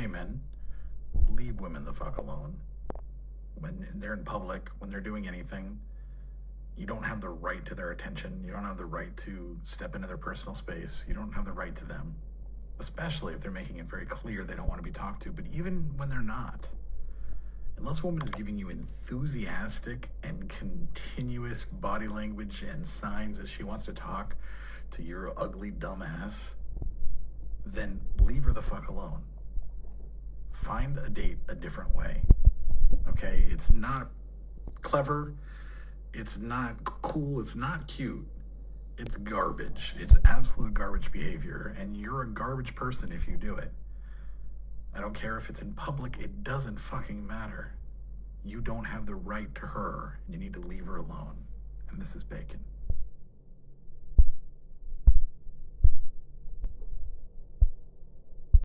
hey men, leave women the fuck alone. When they're in public, when they're doing anything, you don't have the right to their attention. You don't have the right to step into their personal space. You don't have the right to them, especially if they're making it very clear they don't want to be talked to. But even when they're not, unless a woman is giving you enthusiastic and continuous body language and signs that she wants to talk to your ugly dumbass, then leave her the fuck alone. Find a date a different way. Okay? It's not clever. It's not cool. It's not cute. It's garbage. It's absolute garbage behavior. And you're a garbage person if you do it. I don't care if it's in public. It doesn't fucking matter. You don't have the right to her. You need to leave her alone. And this is Bacon.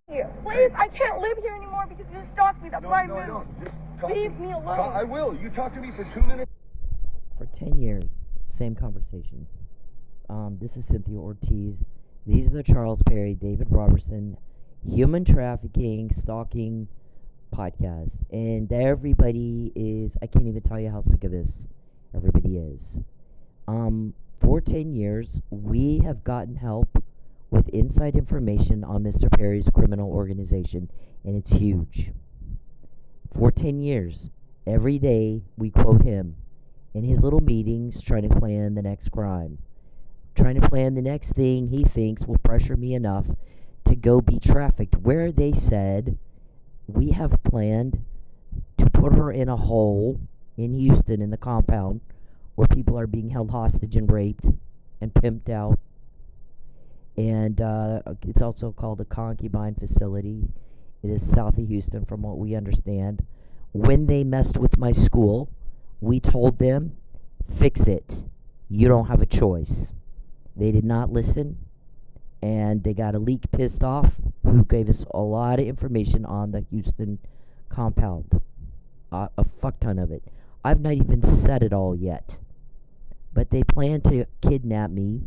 Here, please, I can't live here anymore because you stalked me. That's why I moved. No, just talk Leave me alone. I will. You talk to me for 2 minutes. For 10 years, same conversation. This is Cynthia Ortiz. These are the Charles Perry, David Roberson, human trafficking, stalking podcasts. And everybody is, I can't even tell you how sick of this everybody is. For 10 years, we have gotten help with inside information on Mr. Perry's criminal organization, and it's huge. For 10 years, every day we quote him in his little meetings trying to plan the next crime, trying to plan the next thing he thinks will pressure me enough to go be trafficked, where they said, we have planned to put her in a hole in Houston in the compound where people are being held hostage and raped and pimped out. And it's also called a concubine facility. It is south of Houston from what we understand. When they messed with my school, we told them, fix it. You don't have a choice. They did not listen, and they got a leak pissed off who gave us a lot of information on the Houston compound. A fuck ton of it. I've not even said it all yet. But they plan to kidnap me,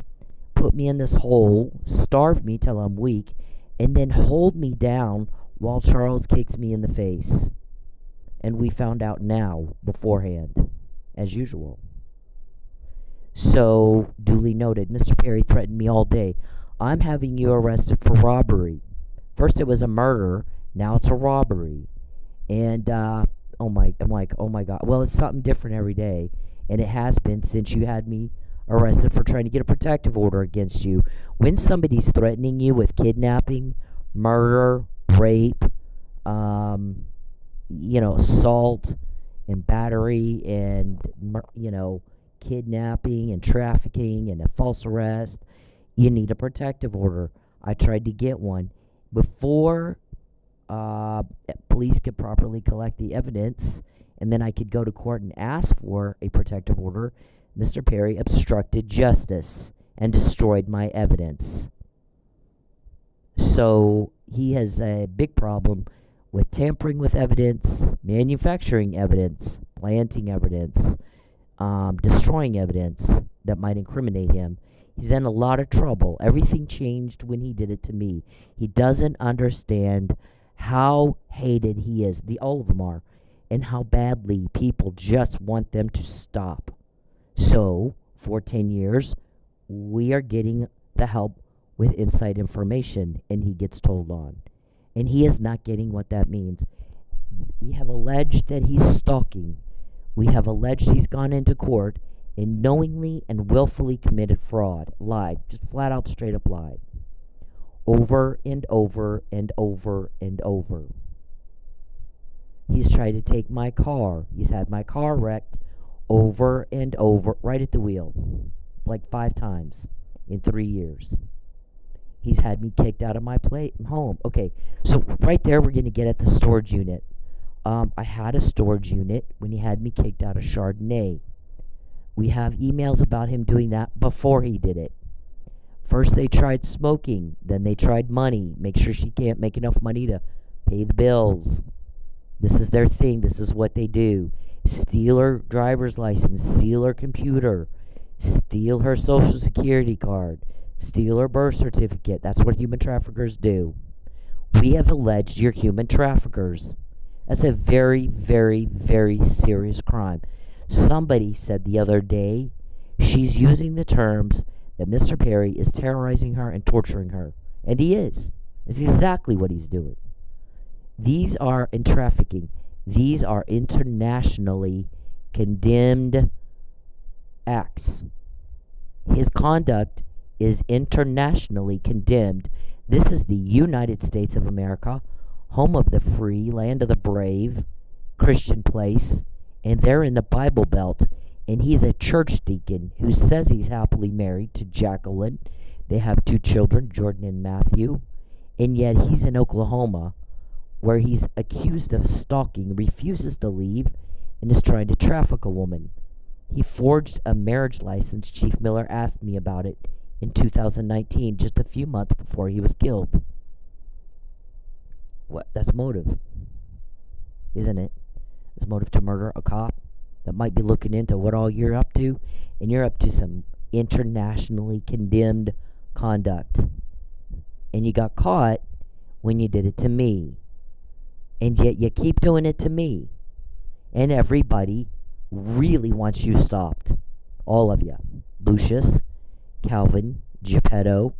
put me in this hole, starve me till I'm weak, and then hold me down while Charles kicks me in the face. And we found out now, beforehand, as usual. So, duly noted, Mr. Perry threatened me all day. I'm having you arrested for robbery. First it was a murder, now it's a robbery. And, I'm like, oh my God. Well, it's something different every day. And it has been since you had me arrested for trying to get a protective order against you. When somebody's threatening you with kidnapping, murder, rape, assault and battery and, kidnapping and trafficking and a false arrest, you need a protective order. I tried to get one. Before police could properly collect the evidence and then I could go to court and ask for a protective order, Mr. Perry obstructed justice and destroyed my evidence. So he has a big problem with tampering with evidence, manufacturing evidence, planting evidence, destroying evidence that might incriminate him. He's in a lot of trouble. Everything changed when he did it to me. He doesn't understand how hated he is. All of them are. And how badly people just want them to stop. So, for 10 years, we are getting the help with inside information, and he gets told on. And he is not getting what that means. We have alleged that he's stalking. We have alleged he's gone into court and knowingly and willfully committed fraud, lied, just flat out straight up lied. Over and over and over and over. He's tried to take my car. He's had my car wrecked over and over, right at the wheel, like 5 times in 3 years. He's had me kicked out of my home. Okay, so right there we're going to get at the storage unit. I had a storage unit when he had me kicked out of Chardonnay. We have emails about him doing that before he did it. First they tried smoking, then they tried money. Make sure she can't make enough money to pay the bills. This is their thing. This is what they do. Steal her driver's license, steal her computer, steal her social security card, steal her birth certificate. That's what human traffickers do. We have alleged you're human traffickers. That's a very, very, very serious crime. Somebody said the other day she's using the terms that Mr. Perry is terrorizing her and torturing her. And he is. It's exactly what he's doing. These are in trafficking. These are internationally condemned acts. His conduct is internationally condemned. This is the United States of America, home of the free, land of the brave, Christian place, and they're in the Bible Belt. And he's a church deacon who says he's happily married to Jacqueline. They have 2 children, Jordan and Matthew. And yet he's in Oklahoma, where he's accused of stalking, refuses to leave, and is trying to traffic a woman. He forged a marriage license. Chief Miller asked me about it in 2019, just a few months before he was killed. What? That's motive, isn't it? It's motive to murder a cop that might be looking into what all you're up to, and you're up to some internationally condemned conduct. And you got caught when you did it to me. And yet you keep doing it to me. And everybody really wants you stopped. All of you. Lucius, Calvin, Geppetto,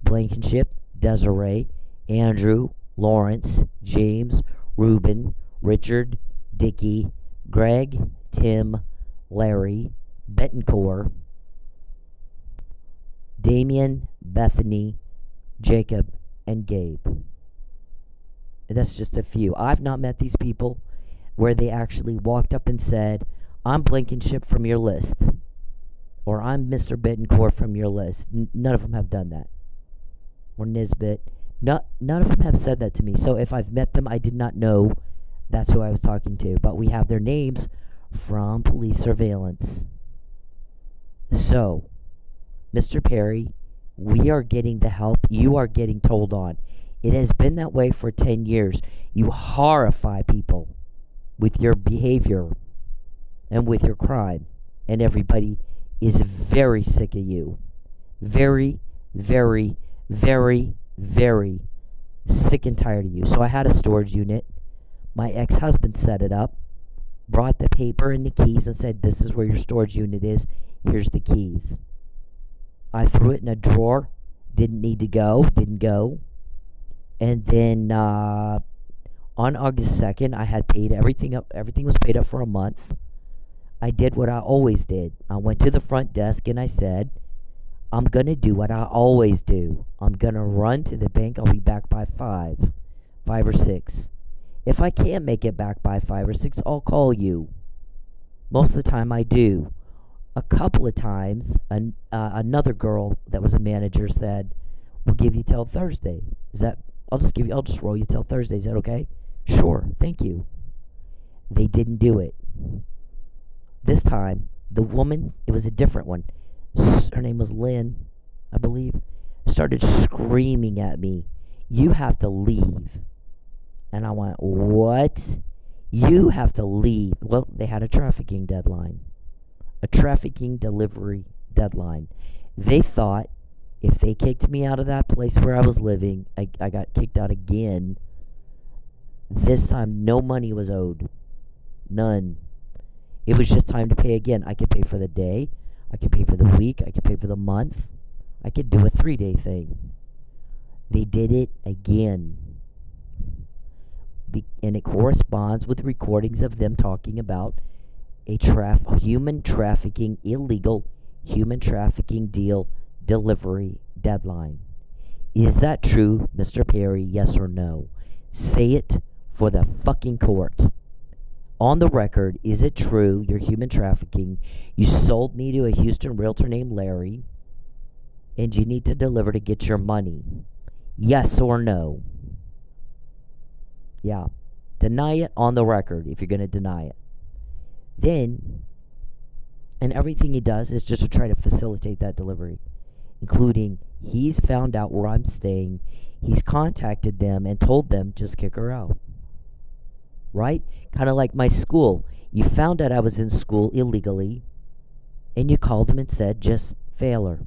Blankenship, Desiree, Andrew, Lawrence, James, Reuben, Richard, Dickie, Greg, Tim, Larry, Betancourt, Damien, Bethany, Jacob, and Gabe. That's just a few. I've not met these people where they actually walked up and said, I'm Blankenship from your list. Or I'm Mr. Betancourt from your list. None of them have done that. Or Nisbet. None of them have said that to me. So if I've met them, I did not know that's who I was talking to. But we have their names from police surveillance. So, Mr. Perry, we are getting the help you are getting told on. It has been that way for 10 years. You horrify people with your behavior and with your crime. And everybody is very sick of you. Very, very, very, very sick and tired of you. So I had a storage unit. My ex-husband set it up, brought the paper and the keys and said, this is where your storage unit is. Here's the keys. I threw it in a drawer. Didn't need to go. Didn't go. And then on August 2nd, I had paid everything up. Everything was paid up for a month. I did what I always did. I went to the front desk and I said, I'm going to do what I always do. I'm going to run to the bank. I'll be back by 5 or 6. If I can't make it back by 5 or 6, I'll call you. Most of the time I do. A couple of times, another girl that was a manager said, we'll give you till Thursday. I'll just roll you till Thursday. Is that okay? Sure. Thank you. They didn't do it. This time, the woman, it was a different one. Her name was Lynn, I believe, started screaming at me, you have to leave. And I went, what? You have to leave. Well, they had a trafficking deadline. A trafficking delivery deadline. They thought if they kicked me out of that place where I was living, I got kicked out again. This time, no money was owed. None. It was just time to pay again. I could pay for the day. I could pay for the week. I could pay for the month. I could do a 3-day thing. They did it again. And it corresponds with recordings of them talking about a human trafficking, illegal human trafficking deal delivery deadline. Is that true, Mr. Perry? Yes or no? Say it for the fucking court. On the record, is it true you're human trafficking? You sold me to a Houston realtor named Larry, and you need to deliver to get your money. Yes or no? Yeah. Deny it on the record if you're going to deny it. Then, and everything he does is just to try to facilitate that delivery, including he's found out where I'm staying. He's contacted them and told them, just kick her out. Right? Kind of like my school. You found out I was in school illegally, and you called him and said, just fail her.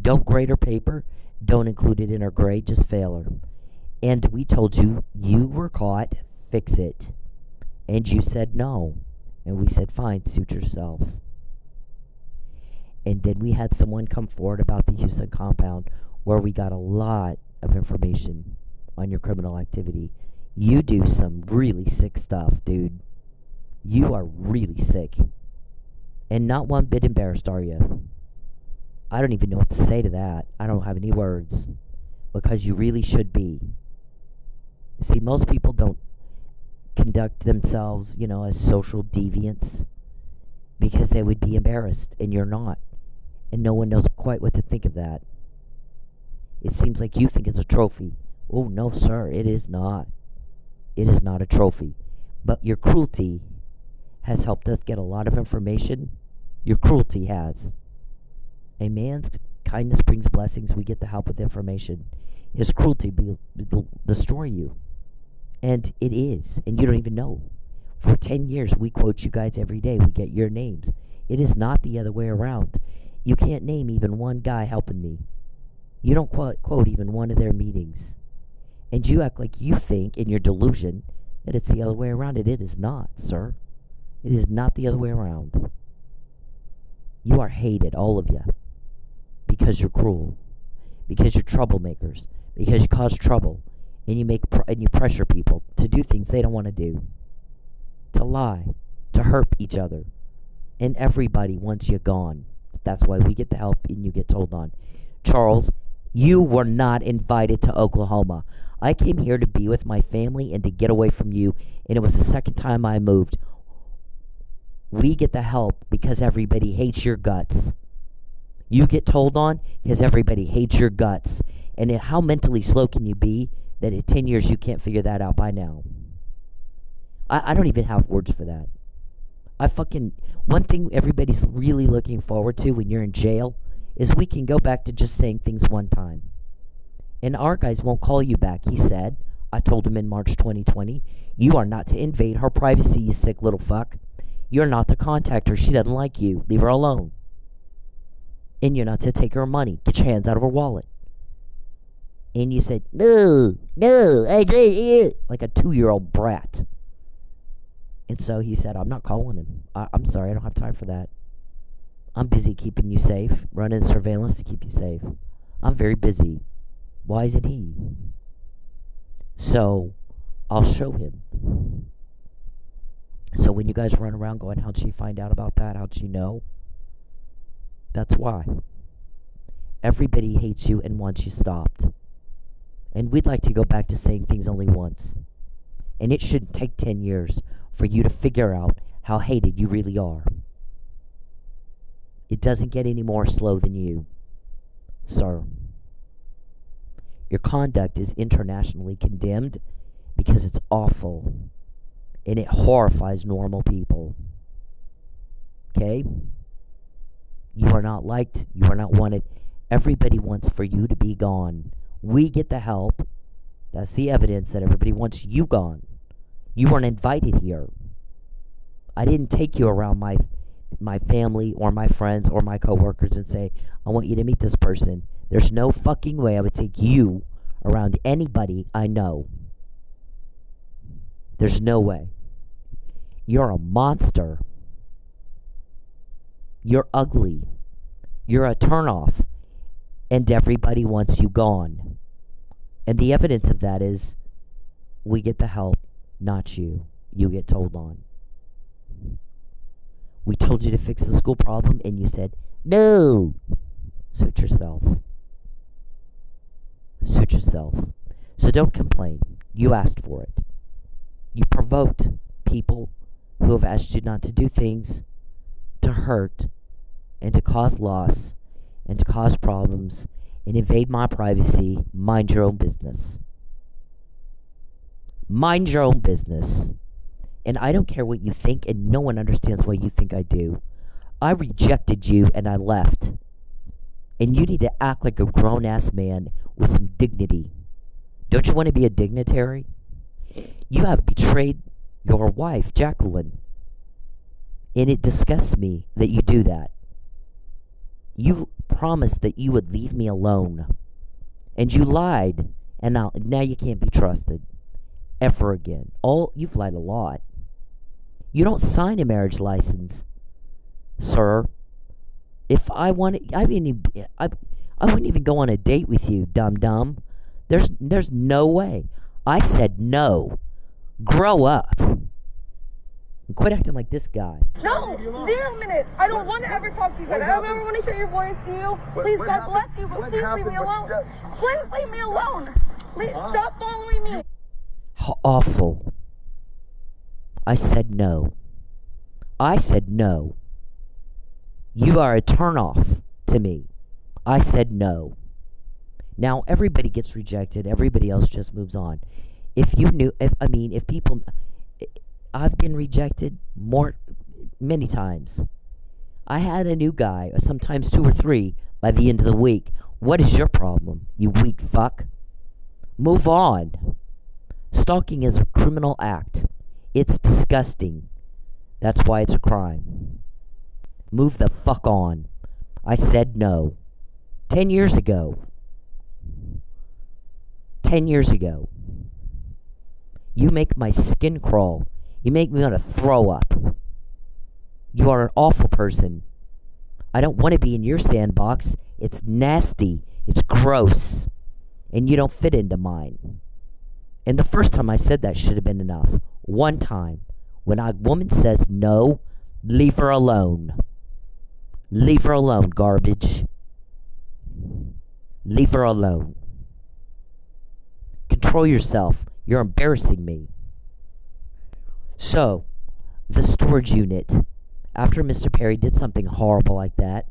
Don't grade her paper. Don't include it in her grade. Just fail her. And we told you you were caught, fix it. And you said no. And we said, fine, suit yourself. And then we had someone come forward about the Houston compound where we got a lot of information on your criminal activity. You do some really sick stuff, dude. You are really sick. And not one bit embarrassed, are you? I don't even know what to say to that. I don't have any words. Because you really should be. See, most people don't conduct themselves, as social deviants because they would be embarrassed, and you're not. And no one knows quite what to think of that. It seems like you think it's a trophy. Oh, no, sir, it is not. It is not a trophy. But your cruelty has helped us get a lot of information. Your cruelty has. A man's kindness brings blessings. We get the help with information. His cruelty will destroy you. And it is. And you don't even know. For 10 years, we quote you guys every day. We get your names. It is not the other way around. You can't name even one guy helping me. You don't quote even one of their meetings. And you act like you think in your delusion that it's the other way around. It is not, sir. It is not the other way around. You are hated, all of you, because you're cruel, because you're troublemakers, because you cause trouble, and you pressure people to do things they don't want to do, to lie, to hurt each other, and everybody wants you gone. That's why we get the help and you get told on. Charles, you were not invited to Oklahoma. I came here to be with my family and to get away from you, and it was the second time I moved. We get the help because everybody hates your guts. You get told on because everybody hates your guts. And how mentally slow can you be that in 10 years you can't figure that out by now? I don't even have words for that. One thing everybody's really looking forward to when you're in jail is we can go back to just saying things one time. And our guys won't call you back. He said, I told him in March 2020, you are not to invade her privacy, you sick little fuck. You're not to contact her. She doesn't like you. Leave her alone. And you're not to take her money. Get your hands out of her wallet. And you said, no, I did, like a 2-year-old brat. And so he said, I'm not calling him. I'm sorry, I don't have time for that. I'm busy keeping you safe, running surveillance to keep you safe. I'm very busy. Why isn't he? So, I'll show him. So when you guys run around going, how'd she find out about that? How'd she know? That's why. Everybody hates you and wants you stopped. And we'd like to go back to saying things only once. And it shouldn't take 10 years for you to figure out how hated you really are. It doesn't get any more slow than you, sir. Your conduct is internationally condemned because it's awful. And it horrifies normal people. Okay? You are not liked. You are not wanted. Everybody wants for you to be gone. We get the help. That's the evidence that everybody wants you gone. You weren't invited here. I didn't take you around my family or my friends or my coworkers and say, I want you to meet this person. There's no fucking way I would take you around anybody I know. There's no way. You're a monster. You're ugly. You're a turnoff. And everybody wants you gone. And the evidence of that is we get the help, not you. You get told on. We told you to fix the school problem and you said, no. Suit yourself. Suit yourself. So don't complain. You asked for it. You provoked people who have asked you not to do things to hurt and to cause loss and to cause problems and invade my privacy. Mind your own business. Mind your own business. And I don't care what you think, and no one understands what you think I do. I rejected you and I left. And you need to act like a grown-ass man with some dignity. Don't you want to be a dignitary? You have betrayed your wife, Jacqueline. And it disgusts me that you do that. You promised that you would leave me alone. And you lied And now you can't be trusted ever again. You've lied a lot. You don't sign a marriage license, sir. If I wanted, I wouldn't even go on a date with you, dum. There's no way. I said no. Grow up. And quit acting like this guy. No, 0 minutes. I don't want to ever talk to you guys. I don't ever want to hear your voice to you. Please, God bless you, but please leave me alone. Please leave me alone. Please stop following me. How awful. I said no. I said no. You are a turnoff to me. I said no. Now everybody gets rejected. Everybody else just moves on. If people, I've been rejected many times. I had a new guy, or sometimes 2 or 3 by the end of the week. What is your problem, you weak fuck? Move on. Stalking is a criminal act. It's disgusting. That's why it's a crime. Move the fuck on. I said no. 10 years ago. 10 years ago. You make my skin crawl. You make me want to throw up. You are an awful person. I don't want to be in your sandbox. It's nasty. It's gross. And you don't fit into mine. And the first time I said that should have been enough. One time. When a woman says no, leave her alone. Leave her alone, garbage. Leave her alone. Control yourself. You're embarrassing me. So, the storage unit, after Mr. Perry did something horrible like that,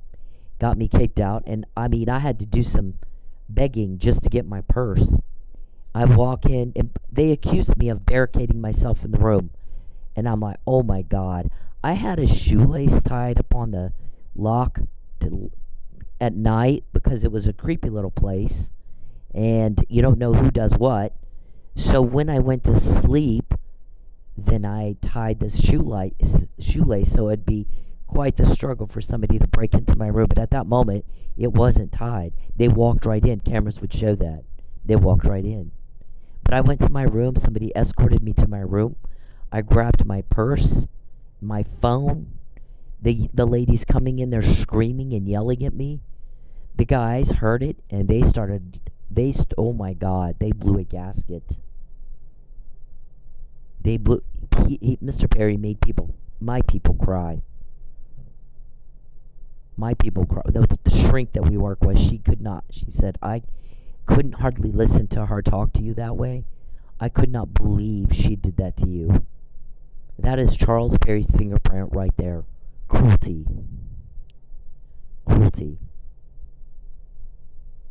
got me kicked out, and I had to do some begging just to get my purse. I walk in, and they accused me of barricading myself in the room. And I'm like, oh my God. I had a shoelace tied up on the lock at night because it was a creepy little place. And you don't know who does what. So when I went to sleep, then I tied this shoelace so it'd be quite the struggle for somebody to break into my room. But at that moment, it wasn't tied. They walked right in. Cameras would show that. They walked right in. But I went to my room. Somebody escorted me to my room. I grabbed my purse, my phone. The ladies coming in there screaming and yelling at me. The guys heard it and they started. Oh my God! They blew a gasket. They blew. Mr. Perry made my people cry. My people cry. That was the shrink that we work with. She could not. She said, I couldn't hardly listen to her talk to you that way. I could not believe she did that to you. That is Charles Perry's fingerprint right there. Cruelty. Cruelty.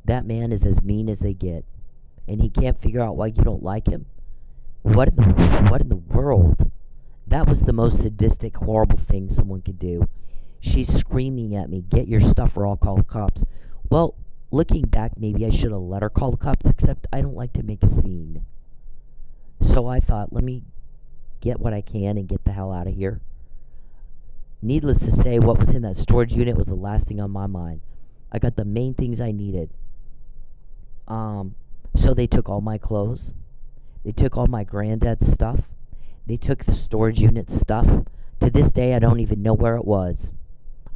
That man is as mean as they get. And he can't figure out why you don't like him. What in the world? That was the most sadistic, horrible thing someone could do. She's screaming at me, get your stuff or I'll call the cops. Well, looking back, maybe I should have let her call the cops, except I don't like to make a scene. So I thought, let me get what I can and get the hell out of here. Needless to say, what was in that storage unit was the last thing on my mind. I got the main things I needed. So they took all my clothes. They took all my granddad's stuff. They took the storage unit stuff. To this day, I don't even know where it was.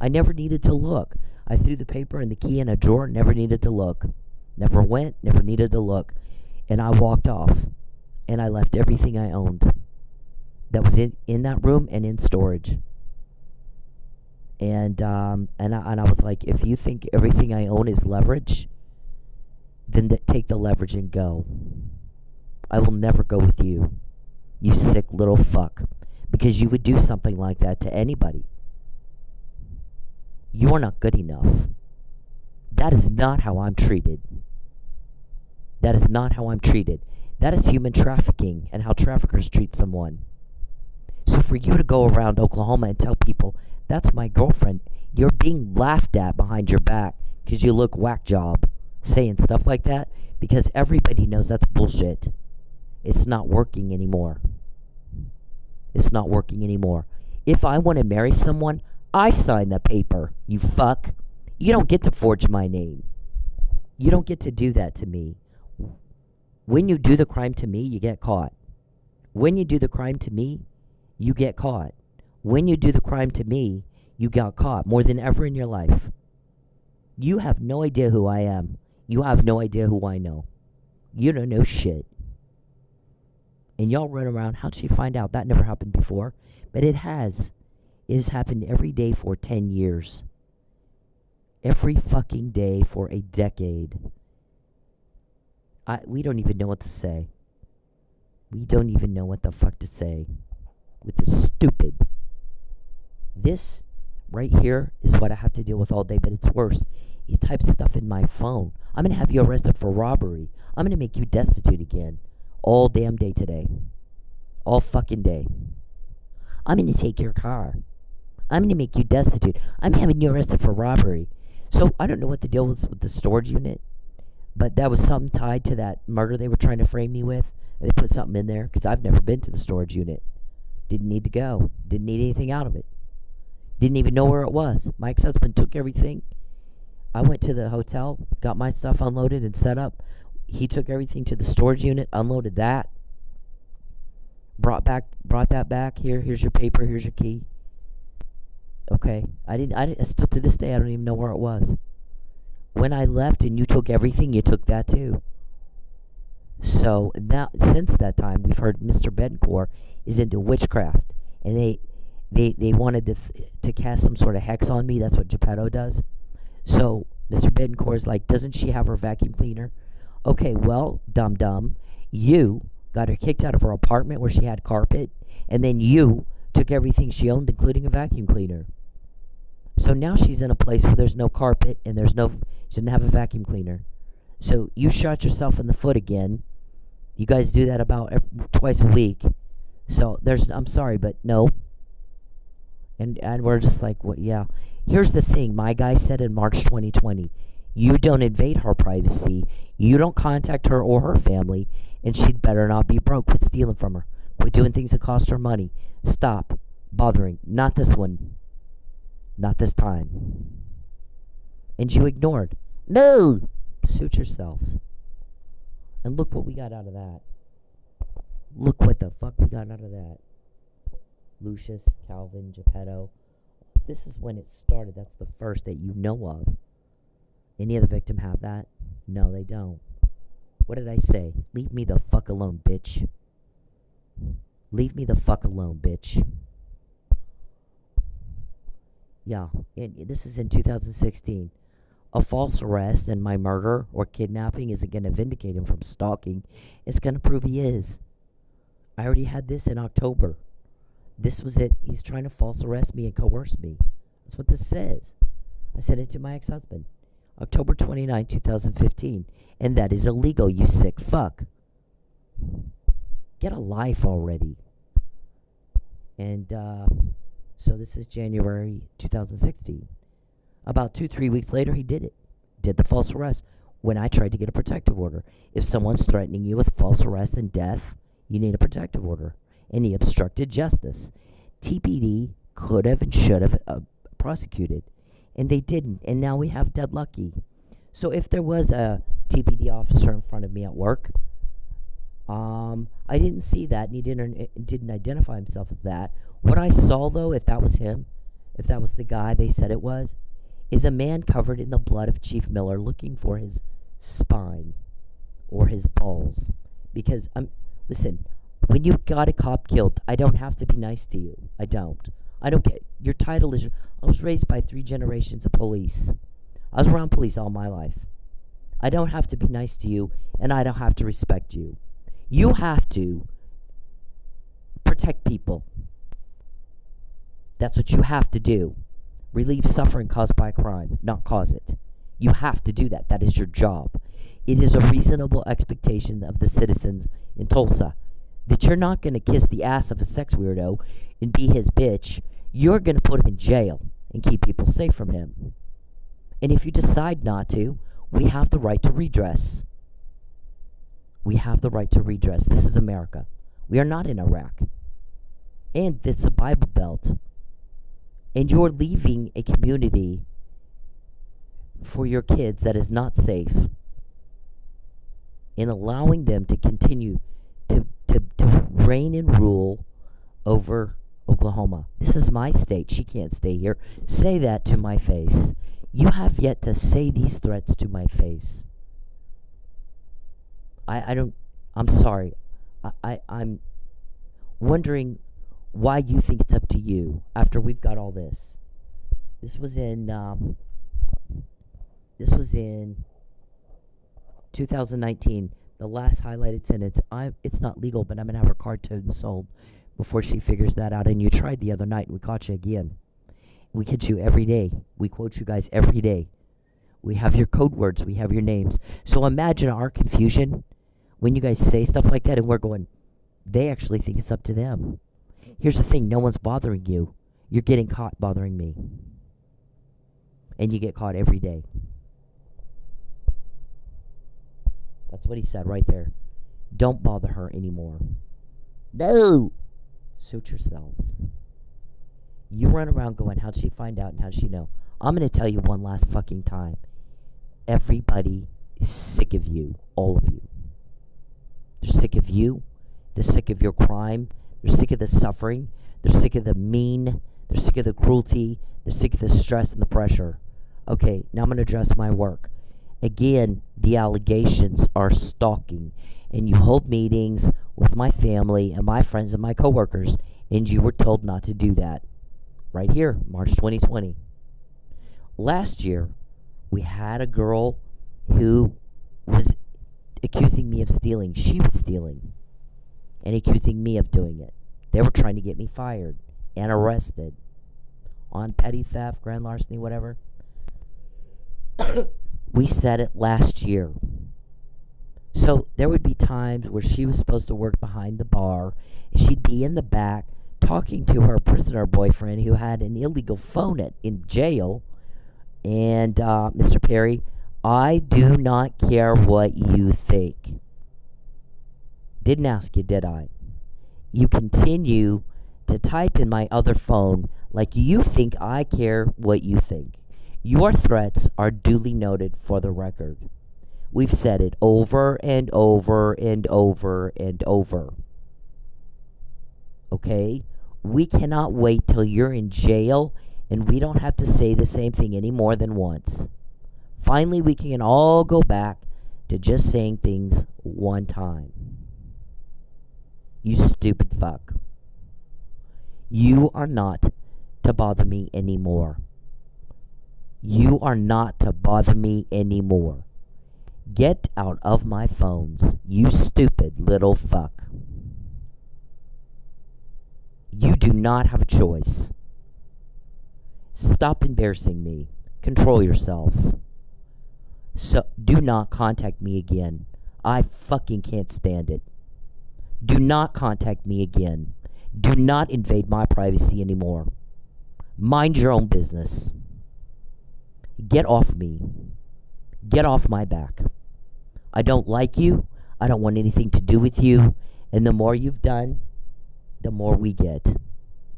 I never needed to look. I threw the paper and the key in a drawer, never needed to look. Never went, never needed to look. And I walked off. And I left everything I owned that was in that room and in storage. And I was like, if you think everything I own is leverage, then take the leverage and go. I will never go with you, you sick little fuck, because you would do something like that to anybody. You are not good enough. That is not how I'm treated. That is not how I'm treated. That is human trafficking and how traffickers treat someone. So for you to go around Oklahoma and tell people, that's my girlfriend, you're being laughed at behind your back because you look whack job saying stuff like that, because everybody knows that's bullshit. It's not working anymore. It's not working anymore. If I want to marry someone, I sign the paper, you fuck. You don't get to forge my name. You don't get to do that to me. When you do the crime to me, you get caught. When you do the crime to me, you get caught. When you do the crime to me, you got caught more than ever in your life. You have no idea who I am. You have no idea who I know. You don't know shit. And y'all run around. How'd she find out? That never happened before. But it has. It has happened every day for 10 years. Every fucking day for a decade. We don't even know what to say. We don't even know what the fuck to say with this stupid. This right here is what I have to deal with all day, but it's worse. He types stuff in my phone. I'm going to have you arrested for robbery. I'm going to make you destitute again. All damn day today. All fucking day. I'm going to take your car. I'm going to make you destitute. I'm having you arrested for robbery. So I don't know what the deal was with the storage unit, but that was something tied to that murder they were trying to frame me with. They put something in there because I've never been to the storage unit. Didn't need to go. Didn't need anything out of it. Didn't even know where it was. My ex-husband took everything. I went to the hotel, got my stuff unloaded and set up. He took everything to the storage unit, unloaded that, brought that back. Here's your paper, here's your key. Okay. I didn't still to this day I don't even know where it was. When I left and you took everything, you took that too. So now since that time we've heard Mr. Bencore is into witchcraft, and they wanted to cast some sort of hex on me. That's what Geppetto does. So Mr. Bencore's like, doesn't she have her vacuum cleaner? Okay, well, dum-dum, you got her kicked out of her apartment where she had carpet, and then you took everything she owned, including a vacuum cleaner. So now she's in a place where there's no carpet, and she didn't have a vacuum cleaner. So you shot yourself in the foot again. You guys do that about twice a week. So I'm sorry, but no. And we're just like, well, yeah. Here's the thing. My guy said in March 2020, you don't invade her privacy. You don't contact her or her family. And she'd better not be broke. Quit stealing from her. Quit doing things that cost her money. Stop bothering. Not this one. Not this time. And you ignored. No! Suit yourselves. And look what we got out of that. Look what the fuck we got out of that. Lucius, Calvin, Geppetto. This is when it started. That's the first that you know of. Any other victim have that? No, they don't. What did I say? Leave me the fuck alone, bitch. Leave me the fuck alone, bitch. Yeah, this is in 2016. A false arrest and my murder or kidnapping isn't going to vindicate him from stalking. It's going to prove he is. I already had this in October. This was it. He's trying to false arrest me and coerce me. That's what this says. I sent it to my ex-husband. October 29, 2015. And that is illegal, you sick fuck. Get a life already. And so this is January 2016. About 2-3 weeks later, he did it. Did the false arrest. When I tried to get a protective order. If someone's threatening you with false arrest and death, you need a protective order. And he obstructed justice. TPD could have and should have prosecuted. And they didn't. And now we have dead lucky. So if there was a TPD officer in front of me at work, I didn't see that, and he didn't identify himself as that. What I saw, though, if that was him, if that was the guy they said it was, is a man covered in the blood of Chief Miller looking for his spine or his balls. Because, listen, when you got a cop killed, I don't have to be nice to you. I don't get, your title is, I was raised by 3 generations of police. I was around police all my life. I don't have to be nice to you, and I don't have to respect you. You have to protect people. That's what you have to do. Relieve suffering caused by crime, not cause it. You have to do that. That is your job. It is a reasonable expectation of the citizens in Tulsa that you're not going to kiss the ass of a sex weirdo and be his bitch. You're going to put him in jail and keep people safe from him. And if you decide not to, we have the right to redress. We have the right to redress. This is America. We are not in Iraq. And it's a Bible Belt. And you're leaving a community for your kids that is not safe. in allowing them to continue to reign and rule over Oklahoma. This is my state. She can't stay here. Say that to my face. You have yet to say these threats to my face. I'm sorry. I'm wondering why you think it's up to you after we've got all this. This was in 2019. The last highlighted sentence. It's not legal, but I'm gonna have her car towed and sold before she figures that out. And you tried the other night, and we caught you again. We catch you every day. We quote you guys every day. We have your code words. We have your names. So imagine our confusion when you guys say stuff like that, and we're going, they actually think it's up to them. Here's the thing. No one's bothering you. You're getting caught bothering me. And you get caught every day. That's what he said right there. Don't bother her anymore. No! Suit yourselves. You run around going, how'd she find out and how'd she know? I'm going to tell you one last fucking time. Everybody is sick of you. All of you. They're sick of you. They're sick of your crime. They're sick of the suffering. They're sick of the mean. They're sick of the cruelty. They're sick of the stress and the pressure. Okay, now I'm going to address my work. Again, the allegations are stalking. And you hold meetings with my family and my friends and my coworkers, and you were told not to do that. Right here, March 2020. Last year, we had a girl who was accusing me of stealing. She was stealing and accusing me of doing it. They were trying to get me fired and arrested on petty theft, grand larceny, whatever. We said it last year. So there would be times where she was supposed to work behind the bar. She'd be in the back talking to her prisoner boyfriend who had an illegal phone in jail. And Mr. Perry, I do not care what you think. Didn't ask you, did I? You continue to type in my other phone like you think I care what you think. Your threats are duly noted for the record. We've said it over and over and over and over. Okay? We cannot wait till you're in jail and we don't have to say the same thing any more than once. Finally, we can all go back to just saying things one time. You stupid fuck. You are not to bother me anymore. You are not to bother me anymore. Get out of my phones, you stupid little fuck. You do not have a choice. Stop embarrassing me. Control yourself. So do not contact me again. I fucking can't stand it. Do not contact me again. Do not invade my privacy anymore. Mind your own business. Get off me. Get off my back. I don't like you. I don't want anything to do with you. And the more you've done, the more we get.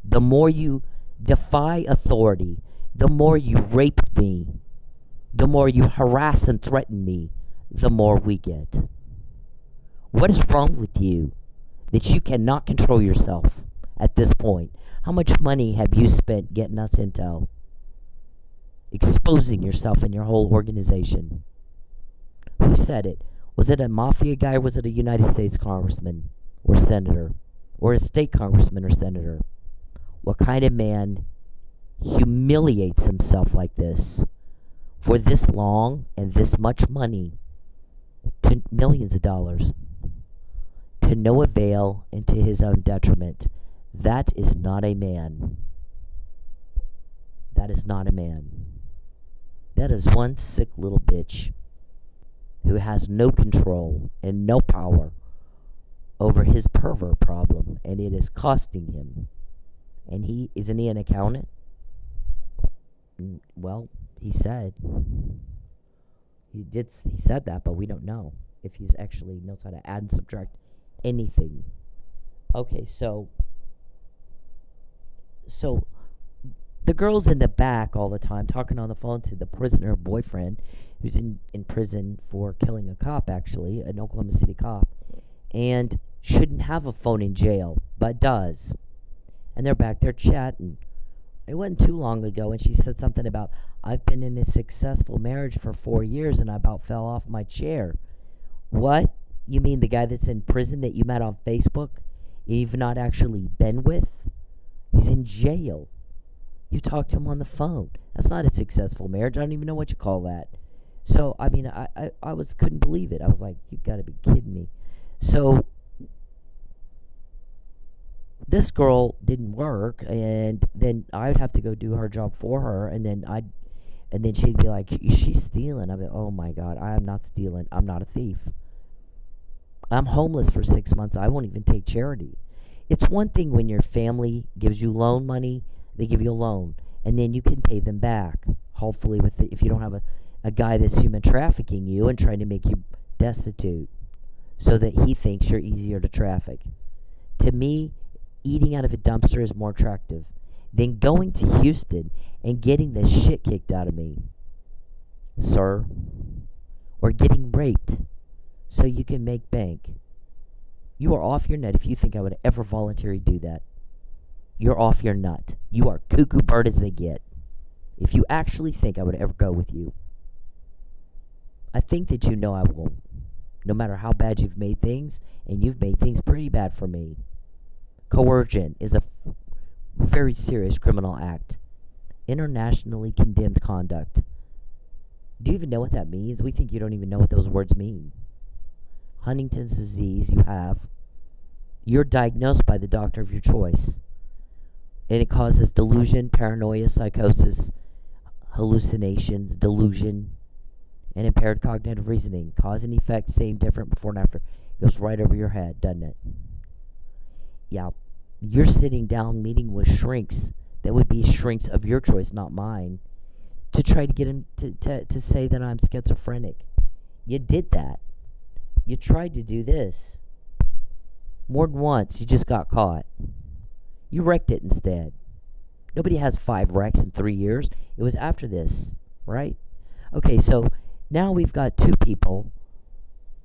The more you defy authority, the more you rape me, the more you harass and threaten me, the more we get. What is wrong with you that you cannot control yourself at this point? How much money have you spent getting us intel? Exposing yourself and your whole organization. Who said it? Was it a mafia guy or was it a United States congressman or senator or a state congressman or senator? What kind of man humiliates himself like this for this long and this much money to millions of dollars to no avail and to his own detriment? That is not a man. That is not a man. That is one sick little bitch who has no control and no power over his pervert problem, and it is costing him. And isn't he an accountant? Well, he said that, but we don't know if he's actually knows how to add and subtract anything. Okay, so The girl's in the back all the time talking on the phone to the prisoner boyfriend who's in prison for killing a cop, actually, an Oklahoma City cop, and shouldn't have a phone in jail, but does. And they're back there chatting. It wasn't too long ago, and she said something about, I've been in a successful marriage for 4 years, and I about fell off my chair. What? You mean the guy that's in prison that you met on Facebook, you've not actually been with? He's in jail. You talked to him on the phone. That's not a successful marriage. I don't even know what you call that. So, I mean, I couldn't believe it. I was like, you gotta be kidding me. So, this girl didn't work, and then I'd have to go do her job for her, and then she'd be like, she's stealing. I'd be, oh my God, I am not stealing. I'm not a thief. I'm homeless for 6 months. I won't even take charity. It's one thing when your family gives you loan money, they give you a loan, and then you can pay them back, hopefully, if you don't have a guy that's human trafficking you and trying to make you destitute so that he thinks you're easier to traffic. To me, eating out of a dumpster is more attractive than going to Houston and getting the shit kicked out of me, sir, or getting raped so you can make bank. You are off your nut if you think I would ever voluntarily do that. You're off your nut. You are cuckoo bird as they get. If you actually think I would ever go with you, I think that you know I won't. No matter how bad you've made things, and you've made things pretty bad for me. Coercion is a very serious criminal act. Internationally condemned conduct. Do you even know what that means? We think you don't even know what those words mean. Huntington's disease you have. You're diagnosed by the doctor of your choice. And it causes delusion, paranoia, psychosis, hallucinations, delusion, and impaired cognitive reasoning. Cause and effect, same, different, before and after. Goes right over your head, doesn't it? Yeah. You're sitting down meeting with shrinks that would be shrinks of your choice, not mine, to try to get him to say that I'm schizophrenic. You did that. You tried to do this. More than once, you just got caught. You wrecked it instead. Nobody has 5 wrecks in 3 years. It was after this, right? Okay, so now we've got 2 people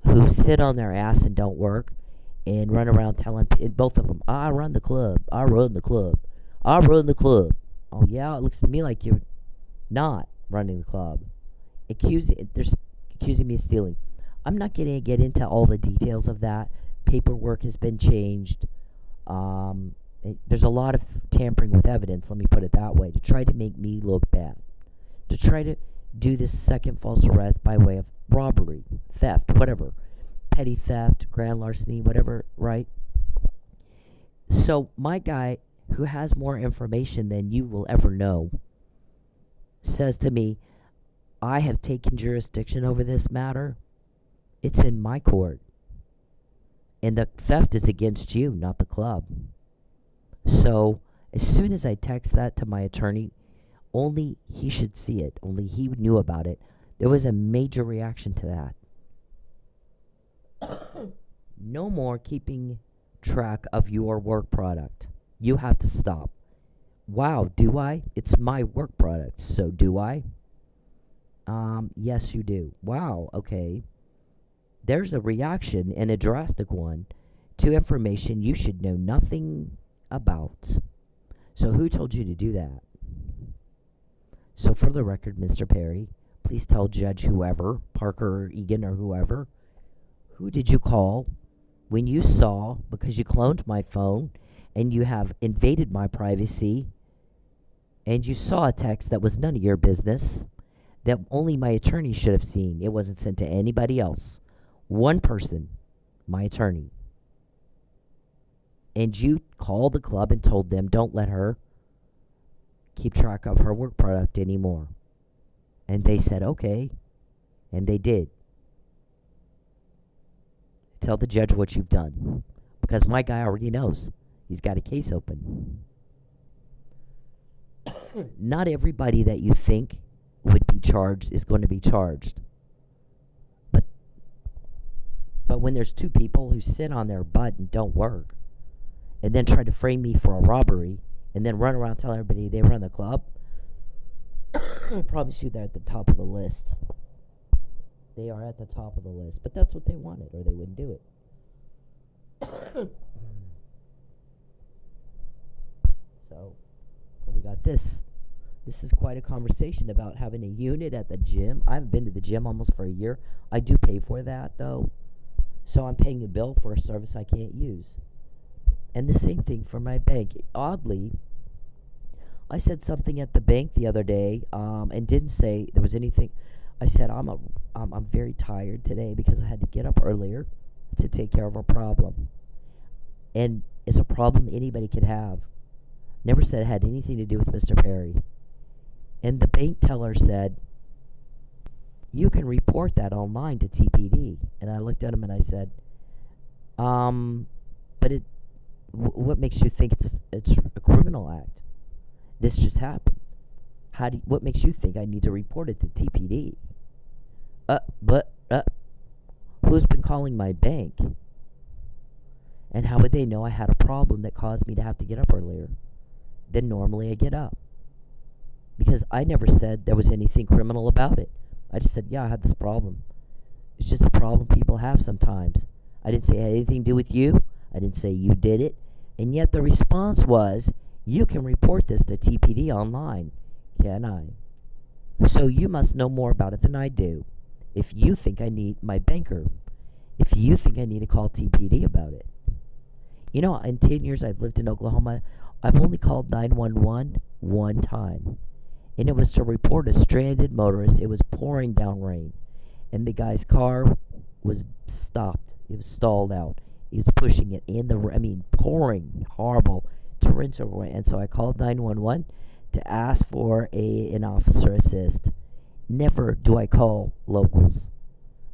who sit on their ass and don't work and run around telling both of them, I run the club. I run the club. I run the club. Oh, yeah, it looks to me like you're not running the club. They're accusing me of stealing. I'm not going to get into all the details of that. Paperwork has been changed. There's a lot of tampering with evidence, let me put it that way, to try to make me look bad. To try to do this second false arrest by way of robbery, theft, whatever. Petty theft, grand larceny, whatever, right? So my guy, who has more information than you will ever know, says to me, I have taken jurisdiction over this matter. It's in my court. And the theft is against you, not the club. So, as soon as I text that to my attorney, only he should see it. Only he knew about it. There was a major reaction to that. No more keeping track of your work product. You have to stop. Wow, do I? It's my work product, so do I? Yes, you do. Wow, okay. There's a reaction, and a drastic one, to information you should know nothing about. So who told you to do that? So for the record, Mr. Perry, please tell Judge whoever, Parker or Egan or whoever, who did you call when you saw, because you cloned my phone and you have invaded my privacy, and you saw a text that was none of your business, that only my attorney should have seen. It wasn't sent to anybody else. One person, my attorney. And you called the club and told them, don't let her keep track of her work product anymore. And they said, okay. And they did. Tell the judge what you've done. Because my guy already knows. He's got a case open. Not everybody that you think would be charged is going to be charged. But when there's 2 people who sit on their butt and don't work, and then try to frame me for a robbery, and then run around telling everybody they run the club, I promise you they're at the top of the list. They are at the top of the list. But that's what they wanted, or they wouldn't do it. So, we got this. This is quite a conversation about having a unit at the gym. I haven't been to the gym almost for a year. I do pay for that, though. So I'm paying a bill for a service I can't use. And the same thing for my bank. Oddly, I said something at the bank the other day, and didn't say there was anything. I said I'm very tired today because I had to get up earlier to take care of a problem. And it's a problem anybody could have. Never said it had anything to do with Mr. Perry. And the bank teller said, you can report that online to TPD. And I looked at him and I said, but what makes you think it's a criminal act? This just happened. What makes you think I need to report it to TPD? Who's been calling my bank? And how would they know I had a problem that caused me to have to get up earlier than normally I get up? Because I never said there was anything criminal about it. I just said, yeah, I had this problem. It's just a problem people have sometimes. I didn't say it had anything to do with you. I didn't say you did it. And yet the response was, you can report this to TPD online. Can I? So you must know more about it than I do. If you think I need my banker, if you think I need to call TPD about it. You know, in 10 years I've lived in Oklahoma, I've only called 911 one time. And it was to report a stranded motorist. It was pouring down rain. And the guy's car was stopped. It was stalled out. He was pushing it in the, pouring horrible torrential rain. And so I called 911 to ask for an officer assist. Never do I call locals.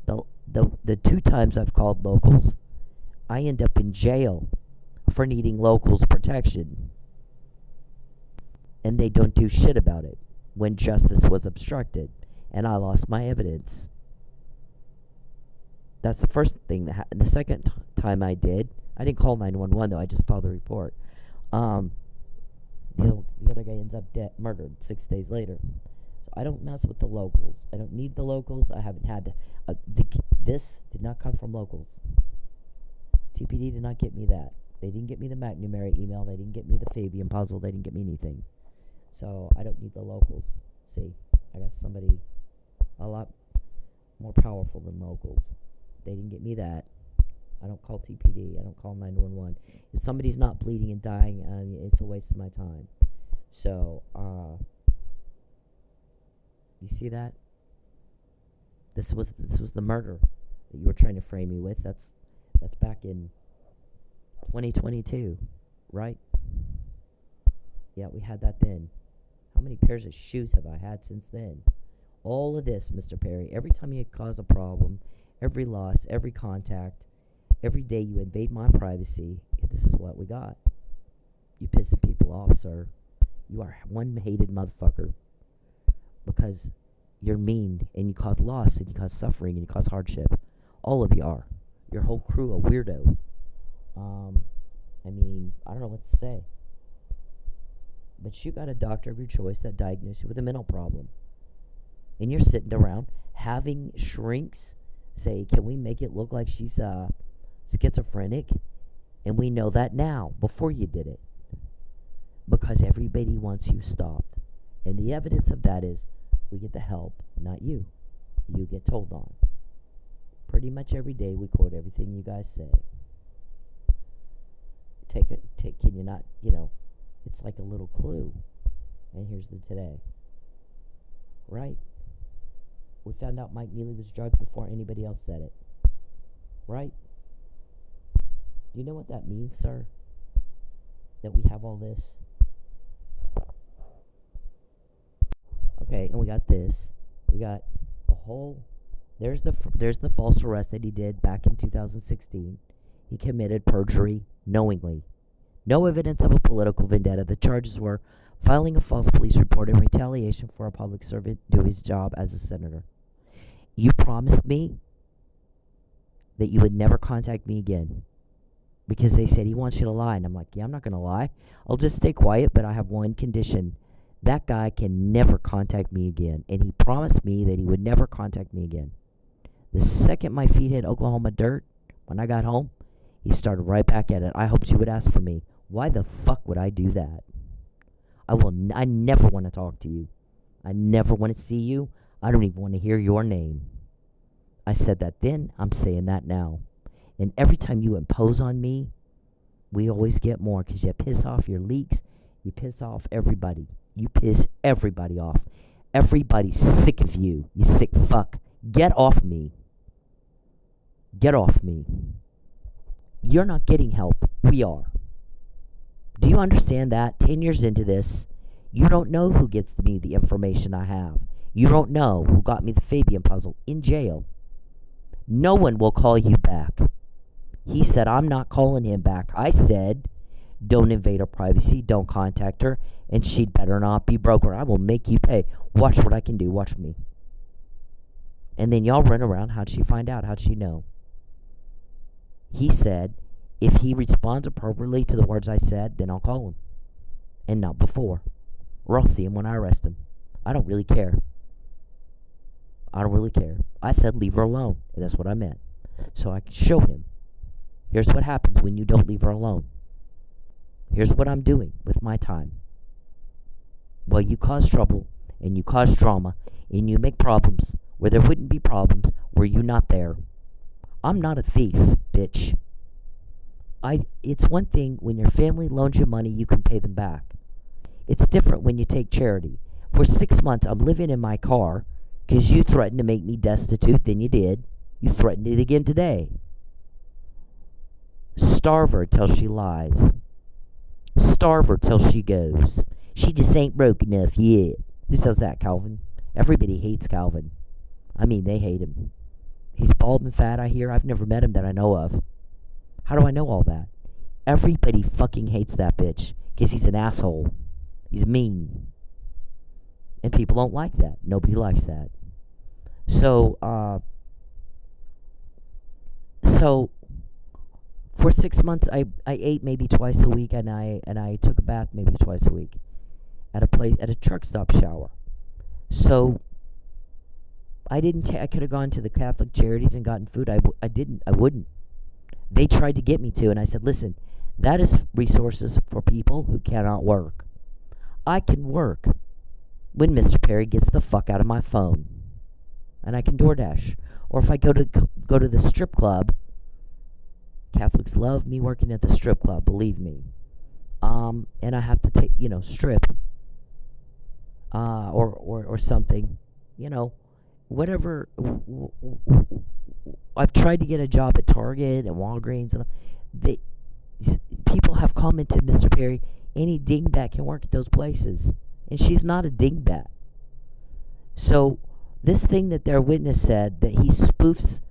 The two times I've called locals, I end up in jail for needing locals protection. And they don't do shit about it when justice was obstructed and I lost my evidence. That's the first thing that happened. The second time I didn't call 911 though. I just filed a report. The other guy ends up murdered 6 days later. So I don't mess with the locals. I don't need the locals. I haven't had this did not come from locals. TPD did not get me that. They didn't get me the McNamara email. They didn't get me the Fabian puzzle. They didn't get me anything. So I don't need the locals. See, I got somebody a lot more powerful than locals. They didn't get me that. I don't call TPD. I don't call 911. If somebody's not bleeding and dying, it's a waste of my time. So, you see that? This was the murder that you were trying to frame me with. That's back in 2022, right? Yeah, we had that then. How many pairs of shoes have I had since then? All of this, Mr. Perry. Every time you cause a problem, every loss, every contact, every day you invade my privacy, this is what we got. You pissing people off, sir. You are one hated motherfucker because you're mean and you cause loss and you cause suffering and you cause hardship. All of you are. Your whole crew a weirdo. I don't know what to say. But you got a doctor of your choice that diagnosed you with a mental problem. And you're sitting around having shrinks say, can we make it look like she's schizophrenic? And we know that now, before you did it. Because everybody wants you stopped. And the evidence of that is we get the help, not you. You get told on. Pretty much every day we quote everything you guys say. Can you not, it's like a little clue. And here's the today. Right? We found out Mike Neely was drugged before anybody else said it. Right? Do you know what that means, sir? That we have all this? Okay, and we got this. We got the whole... There's the false arrest that he did back in 2016. He committed perjury knowingly. No evidence of a political vendetta. The charges were filing a false police report in retaliation for a public servant doing his job as a senator. You promised me that you would never contact me again because they said he wants you to lie. And I'm like, yeah, I'm not going to lie. I'll just stay quiet, but I have one condition, That guy can never contact me again. And he promised me that he would never contact me again. The second my feet hit Oklahoma dirt, when I got home, he started right back at it. I hoped you would ask for me. Why the fuck would I do that? I never want to talk to you. I never want to see you. I don't even want to hear your name. I said that then, I'm saying that now. And every time you impose on me, we always get more because you piss off your leaks. You piss off everybody. You piss everybody off. Everybody's sick of you. You sick fuck. Get off me. Get off me. You're not getting help. We are. Do you understand that? 10 years into this, you don't know who gets me the information I have. You don't know who got me the Fabian puzzle in jail. No one will call you back. He said, I'm not calling him back. I said, don't invade her privacy. Don't contact her. And she'd better not be broke or I will make you pay. Watch what I can do. Watch me. And then y'all run around. How'd she find out? How'd she know? He said, if he responds appropriately to the words I said, then I'll call him. And not before. Or I'll see him when I arrest him. I don't really care. I don't really care. I said leave her alone. And that's what I meant. So I can show him. Here's what happens when you don't leave her alone. Here's what I'm doing with my time. Well, you cause trouble, and you cause drama, and you make problems where there wouldn't be problems were you not there. I'm not a thief, bitch. It's one thing when your family loans you money, you can pay them back. It's different when you take charity. For 6 months, I'm living in my car because you threatened to make me destitute. Then you did. You threatened it again today. Starve her till she lies. Starve her till she goes. She just ain't broke enough yet. Who says that, Calvin? Everybody hates Calvin. I mean, they hate him. He's bald and fat, I hear. I've never met him that I know of. How do I know all that? Everybody fucking hates that bitch because he's an asshole. He's mean. And people don't like that. Nobody likes that. So for 6 months, I ate maybe twice a week, and I took a bath maybe twice a week at a truck stop shower. So I could have gone to the Catholic Charities and gotten food. I didn't. I wouldn't. They tried to get me to, and I said, listen, that is resources for people who cannot work. I can work when Mr. Perry gets the fuck out of my phone, and I can DoorDash. Or if I go to the strip club, Catholics love me working at the strip club, believe me. And I have to take, strip, or something, whatever. I've tried to get a job at Target and Walgreens, and people have commented, Mr. Perry, any dingbat can work at those places, and she's not a dingbat. So this thing that their witness said, that he spoofs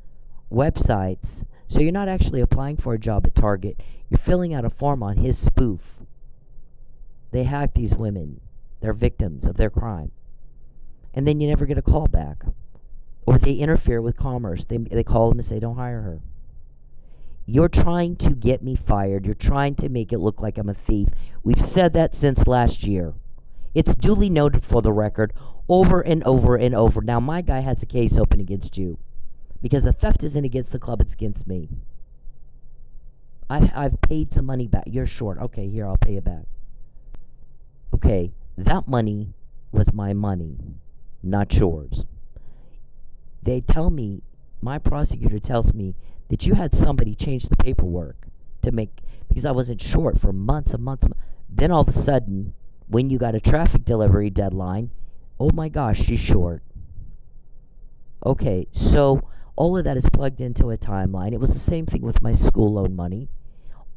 websites, so you're not actually applying for a job at Target, you're filling out a form on his spoof. They hack these women. They're victims of their crime. And then you never get a call back. Or they interfere with commerce. They call them and say, don't hire her. You're trying to get me fired. You're trying to make it look like I'm a thief. We've said that since last year. It's duly noted for the record over and over and over. Now, my guy has a case open against you. Because the theft isn't against the club, it's against me. I've paid some money back. You're short. Okay, here, I'll pay it back. Okay, that money was my money, not yours. They tell me, my prosecutor tells me, that you had somebody change the paperwork because I wasn't short for months and months. Then all of a sudden, when you got a traffic delivery deadline, oh my gosh, she's short. Okay, so all of that is plugged into a timeline. It was the same thing with my school loan money.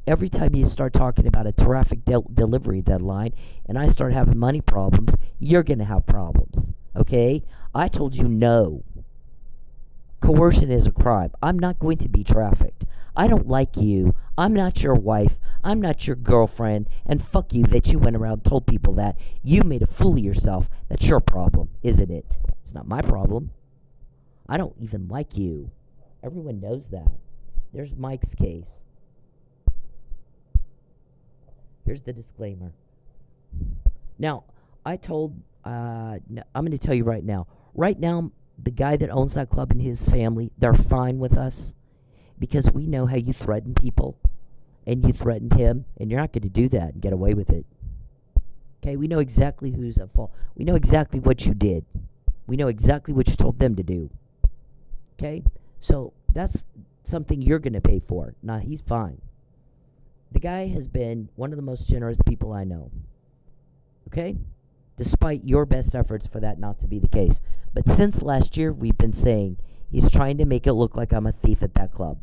Every time you start talking about a traffic delivery deadline and I start having money problems, you're going to have problems. Okay? I told you no. Coercion is a crime. I'm not going to be trafficked. I don't like you. I'm not your wife. I'm not your girlfriend. And fuck you that you went around and told people that. You made a fool of yourself. That's your problem, isn't it? It's not my problem. I don't even like you. Everyone knows that. There's Mike's case. Here's the disclaimer. Now, I told, no, I'm going to tell you right now. Right now, the guy that owns that club and his family, they're fine with us because we know how you threaten people and you threatened him, and you're not going to do that and get away with it. Okay, we know exactly who's at fault. We know exactly what you did. We know exactly what you told them to do. Okay, so that's something you're going to pay for. Nah, he's fine. The guy has been one of the most generous people I know. Okay? Despite your best efforts for that not to be the case. But since last year, we've been saying he's trying to make it look like I'm a thief at that club.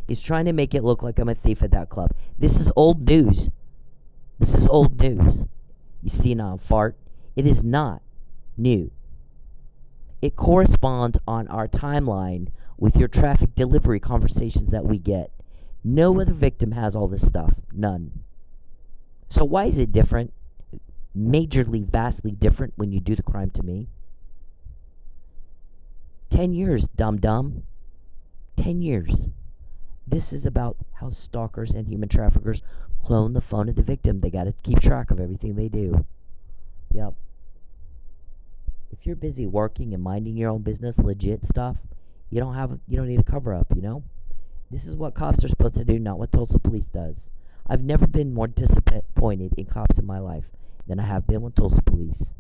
He's trying to make it look like I'm a thief at that club. This is old news. This is old news. You see now, fart. It is not new. It corresponds on our timeline with your traffic delivery conversations that we get. No other victim has all this stuff. None. So why is it different? Majorly, vastly different when you do the crime to me. 10 years, dum-dum. 10 years. This is about how stalkers and human traffickers clone the phone of the victim. They got to keep track of everything they do. Yep. If you're busy working and minding your own business, legit stuff, you don't need a cover up, you know? This is what cops are supposed to do, not what Tulsa Police does. I've never been more disappointed in cops in my life than I have been with Tulsa Police.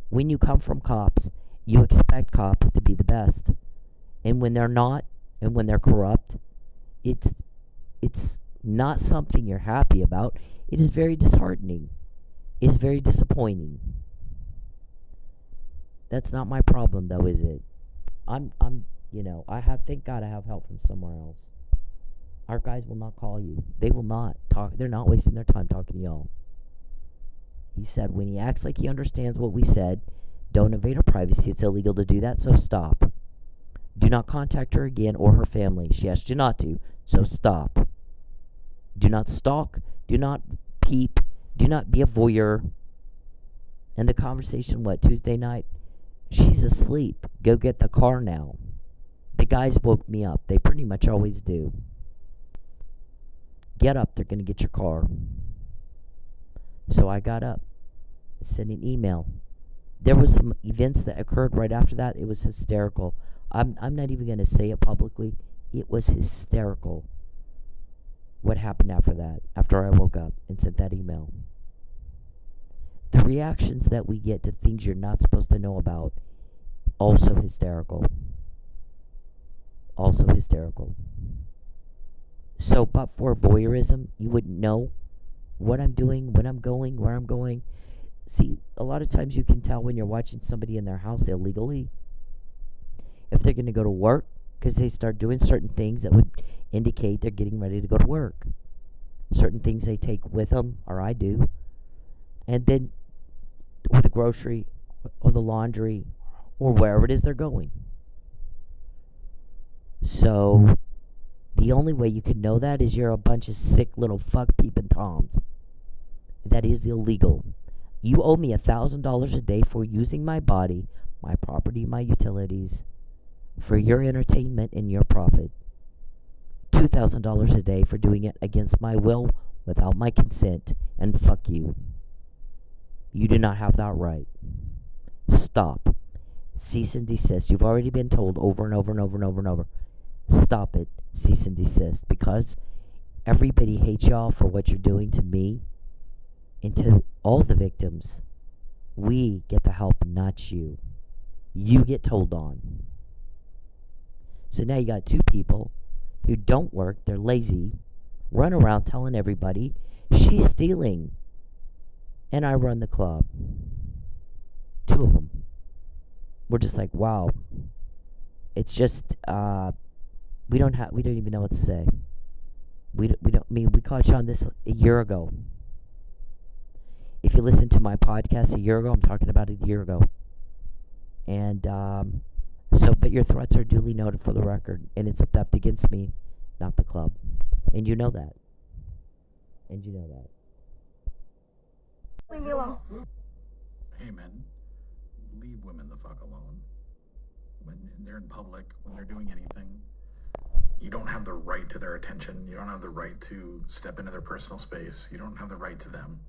When you come from cops, you expect cops to be the best. And when they're not, and when they're corrupt, it's not something you're happy about. It is very disheartening. It is very disappointing. That's not my problem, though, is it? Thank God I have help from somewhere else. Our guys will not call you. They will not talk. They're not wasting their time talking to y'all. He said, when he acts like he understands what we said, don't invade her privacy. It's illegal to do that, so stop. Do not contact her again or her family. She asked you not to, so stop. Do not stalk. Do not peep. Do not be a voyeur. And the conversation, Tuesday night? She's asleep. Go get the car now. The guys woke me up. They pretty much always do. Get up. They're going to get your car. So I got up. Sent an email. There was some events that occurred right after that. It was hysterical. I'm not even going to say it publicly. It was hysterical what happened after that, after I woke up and sent that email. The reactions that we get to things you're not supposed to know about, also hysterical. Also hysterical. So, but for voyeurism, you wouldn't know what I'm doing, when I'm going, where I'm going. See, a lot of times you can tell when you're watching somebody in their house illegally if they're going to go to work, because they start doing certain things that would indicate they're getting ready to go to work. Certain things they take with them, or I do. And then, or the grocery, or the laundry, or wherever it is they're going. So, the only way you can know that is you're a bunch of sick little fuck peeping toms. That is illegal. You owe me $1,000 a day for using my body, my property, my utilities, for your entertainment and your profit. $2,000 a day for doing it against my will, without my consent, and fuck you. You do not have that right. Stop. Cease and desist. You've already been told over and over and over and over and over. Stop it. Cease and desist. Because everybody hates y'all for what you're doing to me and to all the victims. We get the help, not you. You get told on. So now you got two people who don't work, they're lazy, run around telling everybody she's stealing. And I run the club. Two of them. We're just like, wow. It's just, we don't even know what to say. We caught you on this a year ago. If you listen to my podcast a year ago, I'm talking about it a year ago. And, but your threats are duly noted for the record, and it's a theft against me, not the club. And you know that. Leave me alone. Hey, men, leave women the fuck alone. When they're in public, when they're doing anything, you don't have the right to their attention. You don't have the right to step into their personal space. You don't have the right to them.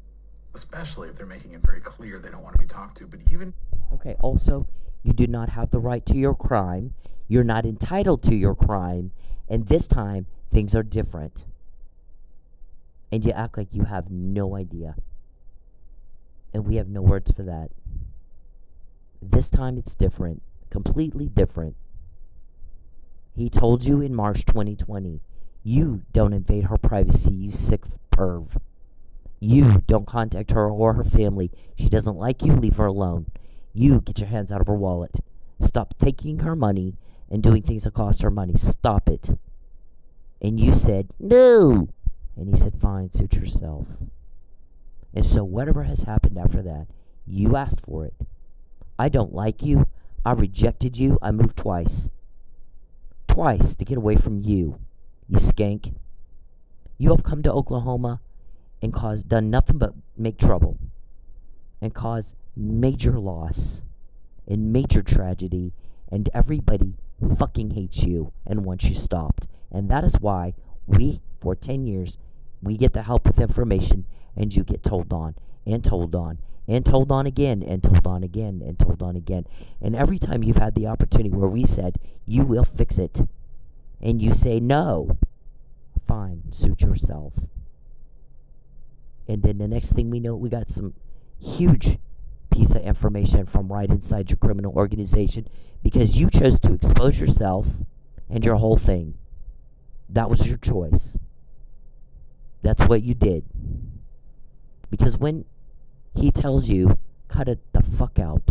especially if they're making it very clear they don't want to be talked to. But even Okay, also, you do not have the right to your crime. You're not entitled to your crime. And this time, things are different. And you act like you have no idea. And we have no words for that. This time, it's different. Completely different. He told you in March 2020, you don't invade her privacy, you sick perv. You don't contact her or her family. She doesn't like you, leave her alone. You get your hands out of her wallet. Stop taking her money and doing things that cost her money. Stop it. And you said, no. And he said, fine, suit yourself. And so whatever has happened after that, you asked for it. I don't like you. I rejected you. I moved twice. Twice to get away from you, you skank. You have come to Oklahoma and done nothing but make trouble and cause major loss and major tragedy, and everybody fucking hates you and wants you stopped. And that is why we, for 10 years, we get the help with information, and you get told on and told on and told on again and told on again and told on again. And every time you've had the opportunity where we said, you will fix it, and you say no, fine, suit yourself. And then the next thing we know, we got some huge piece of information from right inside your criminal organization because you chose to expose yourself and your whole thing. That was your choice. That's what you did. Because when he tells you, cut it the fuck out,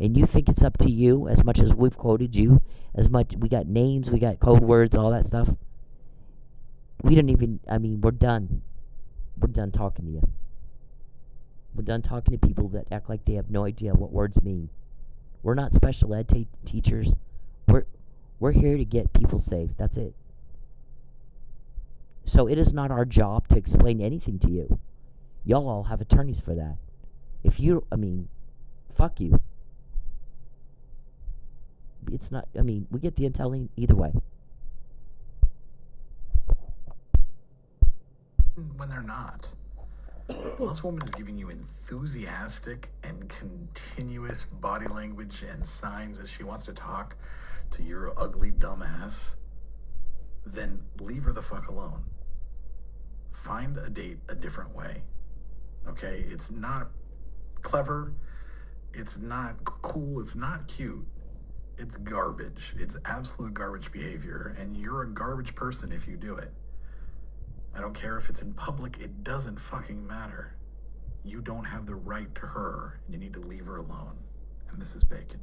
and you think it's up to you, as much as we've quoted you, as much, we got names, we got code words, all that stuff. We don't even, we're done. We're done talking to you. We're done talking to people that act like they have no idea what words mean. We're not special ed teachers. We're here to get people safe. That's it. So it is not our job to explain anything to you. Y'all all have attorneys for that. If you, fuck you. It's not, we get the intel either way. when they're not. This woman is giving you enthusiastic and continuous body language and signs that she wants to talk to your ugly dumbass. Then leave her the fuck alone. Find a date a different way. Okay? It's not clever. It's not cool. It's not cute. It's garbage. It's absolute garbage behavior. And you're a garbage person if you do it. I don't care if it's in public. It doesn't fucking matter. You don't have the right to her. And you need to leave her alone. And this is Bacon.